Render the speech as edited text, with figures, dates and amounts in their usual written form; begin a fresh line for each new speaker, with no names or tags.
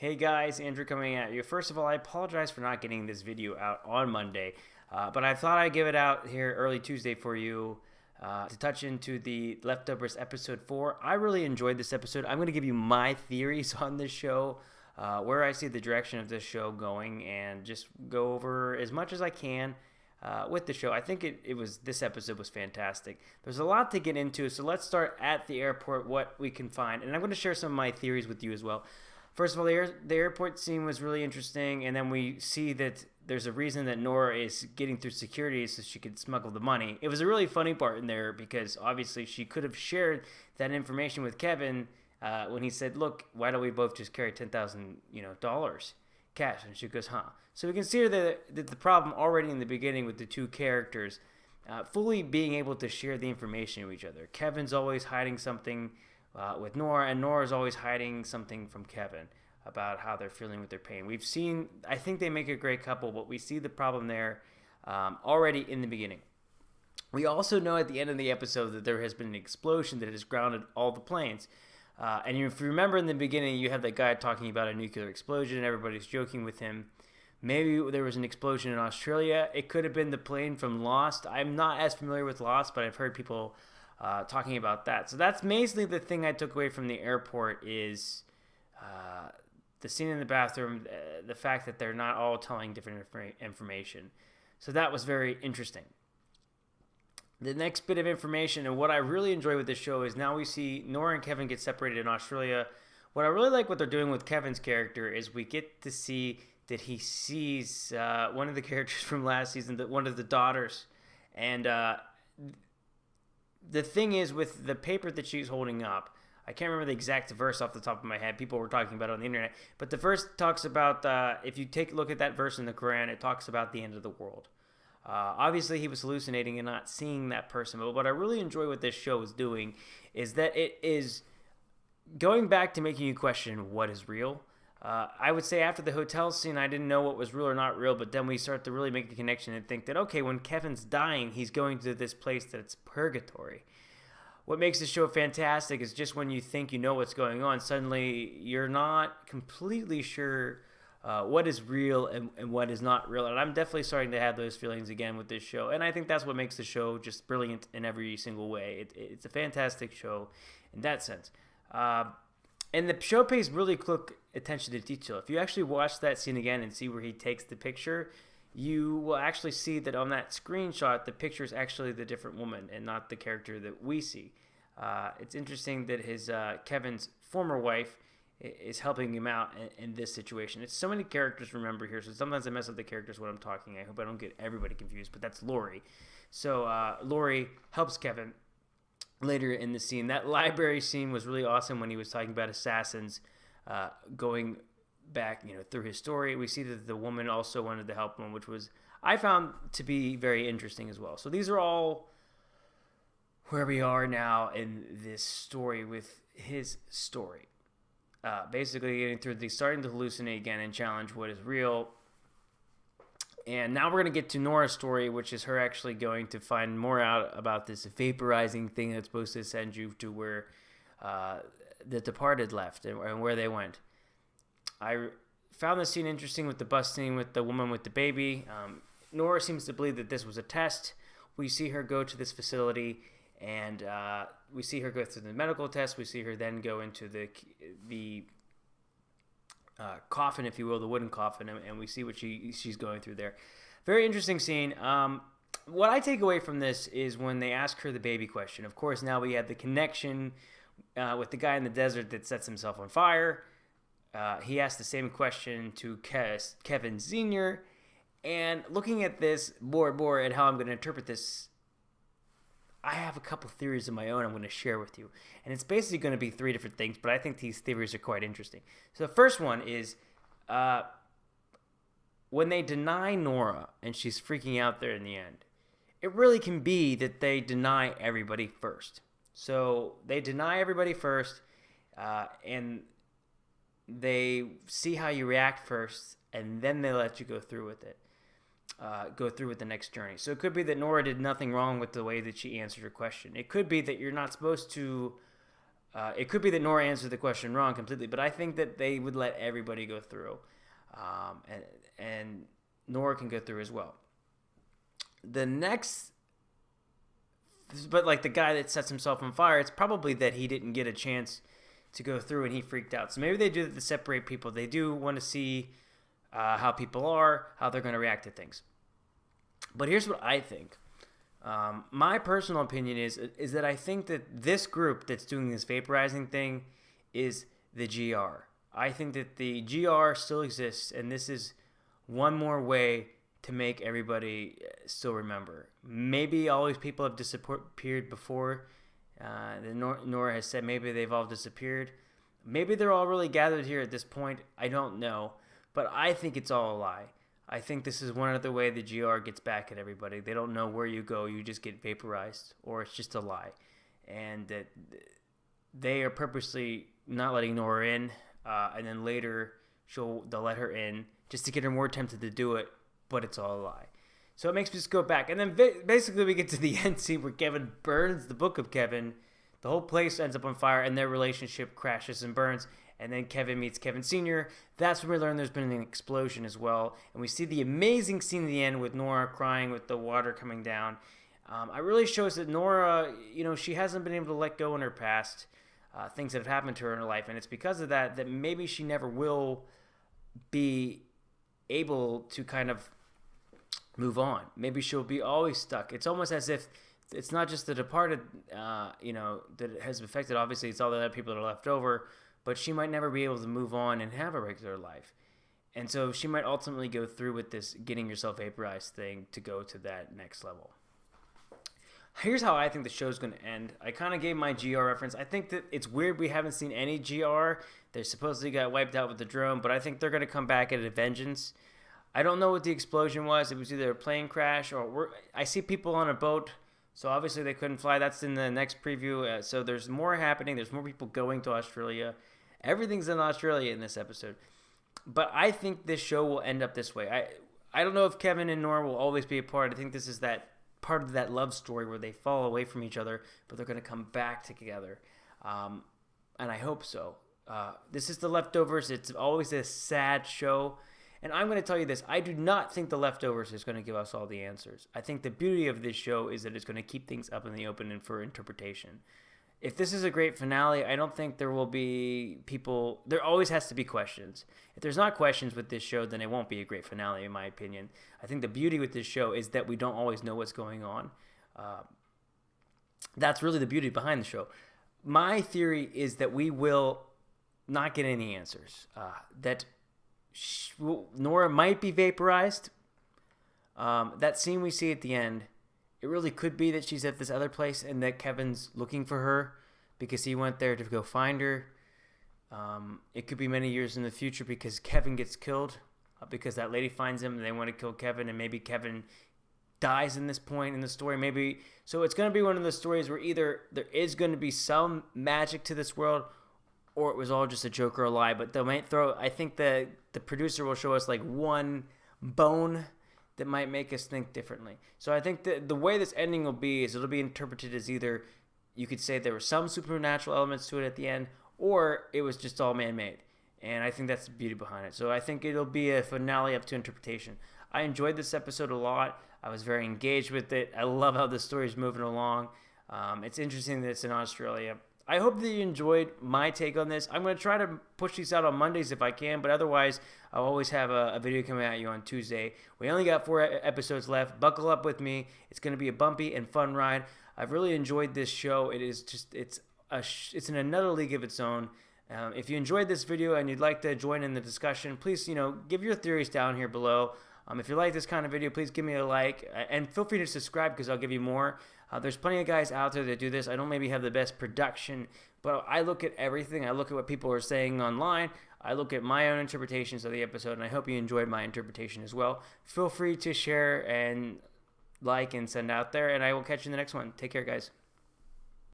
Hey guys, Andrew coming at you. First of all, I apologize for not getting this video out on Monday, but I thought I'd give it out here early Tuesday for you to touch into the Leftovers episode 4. I really enjoyed this episode. I'm going to give you my theories on this show, where I see the direction of this show going, and just go over as much as I can with the show. I think this episode was fantastic. There's a lot to get into, so let's start at the airport, what we can find, and I'm going to share some of my theories with you as well. First of all, the airport scene was really interesting, and then we see that there's a reason that Nora is getting through security so she could smuggle the money. It was a really funny part in there because obviously she could have shared that information with Kevin when he said, "Look, why don't we both just carry $10,000 cash?" And she goes, "Huh." So we can see that the problem already in the beginning with the two characters fully being able to share the information with each other. Kevin's always hiding something with Nora, and Nora's always hiding something from Kevin about how they're feeling with their pain. I think they make a great couple, but we see the problem there already in the beginning. We also know at the end of the episode that there has been an explosion that has grounded all the planes. And if you remember in the beginning, you had that guy talking about a nuclear explosion, and everybody's joking with him. Maybe there was an explosion in Australia. It could have been the plane from Lost. I'm not as familiar with Lost, but I've heard people talking about that. So that's basically the thing I took away from the airport is the scene in the bathroom, the fact that they're not all telling different information. So that was very interesting. The next bit of information, and what I really enjoy with this show, is now we see Nora and Kevin get separated in Australia. What I really like what they're doing with Kevin's character is we get to see that he sees one of the characters from last season, one of the daughters, and the thing is, with the paper that she's holding up, I can't remember the exact verse off the top of my head. People were talking about it on the internet. But the verse talks about, if you take a look at that verse in the Quran, it talks about the end of the world. Obviously, he was hallucinating and not seeing that person. But what I really enjoy what this show is doing is that it is going back to making you question what is real. I would say after the hotel scene, I didn't know what was real or not real, but then we start to really make the connection and think that, okay, when Kevin's dying, he's going to this place that's purgatory. What makes the show fantastic is just when you think you know what's going on, suddenly you're not completely sure what is real and what is not real. And I'm definitely starting to have those feelings again with this show. And I think that's what makes the show just brilliant in every single way. It's a fantastic show in that sense. And the show pays really close attention to detail. If you actually watch that scene again and see where he takes the picture, you will actually see that on that screenshot, the picture is actually the different woman and not the character that we see. It's interesting that Kevin's former wife is helping him out in this situation. It's so many characters to remember here, so sometimes I mess up the characters when I'm talking. I hope I don't get everybody confused, but that's Lori. So Lori helps Kevin later in the scene. That library scene was really awesome when he was talking about assassins going back, through his story. We see that the woman also wanted to help him, which was I found to be very interesting as well. So these are all where we are now in this story with his story. Basically getting through starting to hallucinate again and challenge what is real. And now we're going to get to Nora's story, which is her actually going to find more out about this vaporizing thing that's supposed to send you to where the departed left and where they went. I found this scene interesting with the bus scene with the woman with the baby. Nora seems to believe that this was a test. We see her go to this facility, and we see her go through the medical test. We see her then go into the coffin, if you will, the wooden coffin, and we see what she's going through there. Very interesting scene. What I take away from this is when they ask her the baby question. Of course, now we have the connection with the guy in the desert that sets himself on fire. He asked the same question to Kevin Sr. And looking at this more and more and how I'm going to interpret this, I have a couple theories of my own I'm going to share with you. And it's basically going to be 3 different things, but I think these theories are quite interesting. So the first one is when they deny Nora and she's freaking out there in the end, it really can be that they deny everybody first. So they deny everybody first, and they see how you react first, and then they let you go through with it. Go through with the next journey. So it could be that Nora did nothing wrong with the way that she answered her question. It could be that you're not supposed to It could be that Nora answered the question wrong completely, but I think that they would let everybody go through, and Nora can go through as well. The next, but like the guy that sets himself on fire, it's probably that he didn't get a chance to go through and he freaked out. So maybe they do that to separate people. They do want to see how people are, how they're going to react to things. But here's what I think. My personal opinion is that I think that this group that's doing this vaporizing thing is the GR. I think that the GR still exists, and this is one more way to make everybody still remember. Maybe all these people have disappeared before. Nora has said maybe they've all disappeared. Maybe they're all really gathered here at this point. I don't know. But I think it's all a lie. I think this is one other way the GR gets back at everybody. They don't know where you go. You just get vaporized, or it's just a lie. And that they are purposely not letting Nora in, and then later they'll let her in just to get her more tempted to do it, but it's all a lie. So it makes me just go back. And then basically we get to the end scene where Kevin burns the book of Kevin. The whole place ends up on fire, and their relationship crashes and burns. And then Kevin meets Kevin Sr. That's when we learn there's been an explosion as well. And we see the amazing scene at the end with Nora crying with the water coming down. It really shows that Nora, she hasn't been able to let go in her past, things that have happened to her in her life. And it's because of that maybe she never will be able to kind of move on. Maybe she'll be always stuck. It's almost as if it's not just the departed, that it has affected. Obviously, it's all the other people that are left over. But she might never be able to move on and have a regular life. And so she might ultimately go through with this getting yourself vaporized thing to go to that next level. Here's how I think the show's going to end. I kind of gave my GR reference. I think that it's weird we haven't seen any GR. They supposedly got wiped out with the drone, but I think they're going to come back at a vengeance. I don't know what the explosion was. It was either a plane crash or I see people on a boat. So obviously they couldn't fly. That's in the next preview. So there's more happening. There's more people going to Australia. Everything's in Australia in this episode. But I think this show will end up this way. I don't know if Kevin and Nora will always be apart. I think this is that part of that love story where they fall away from each other, but they're going to come back together. And I hope so. This is The Leftovers. It's always a sad show. And I'm going to tell you this. I do not think The Leftovers is going to give us all the answers. I think the beauty of this show is that it's going to keep things up in the open and for interpretation. If this is a great finale, I don't think there will be people... There always has to be questions. If there's not questions with this show, then it won't be a great finale, in my opinion. I think the beauty with this show is that we don't always know what's going on. That's really the beauty behind the show. My theory is that we will not get any answers. Nora might be vaporized. That scene we see at the end... It really could be that she's at this other place and that Kevin's looking for her because he went there to go find her. It could be many years in the future because Kevin gets killed because that lady finds him and they want to kill Kevin, and maybe Kevin dies in this point in the story. So it's going to be one of those stories where either there is going to be some magic to this world or it was all just a joke or a lie. But they might I think the producer will show us like one bone that might make us think differently. So I think the way this ending will be is it'll be interpreted as either you could say there were some supernatural elements to it at the end, or it was just all man-made. And I think that's the beauty behind it. So I think it'll be a finale up to interpretation. I enjoyed this episode a lot. I was very engaged with it. I love how the story is moving along. It's interesting that it's in Australia. I hope that you enjoyed my take on this. I'm going to try to push these out on Mondays if I can, but otherwise I'll always have a video coming at you on Tuesday. We only got 4 episodes left. Buckle up with me. It's going to be a bumpy and fun ride. I've really enjoyed this show. It is just it's in another league of its own. If you enjoyed this video and you'd like to join in the discussion, please give your theories down here below. If you like this kind of video, please give me a like and feel free to subscribe because I'll give you more. There's plenty of guys out there that do this. I don't maybe have the best production, but I look at everything. I look at what people are saying online. I look at my own interpretations of the episode, and I hope you enjoyed my interpretation as well. Feel free to share and like and send out there, and I will catch you in the next one. Take care, guys.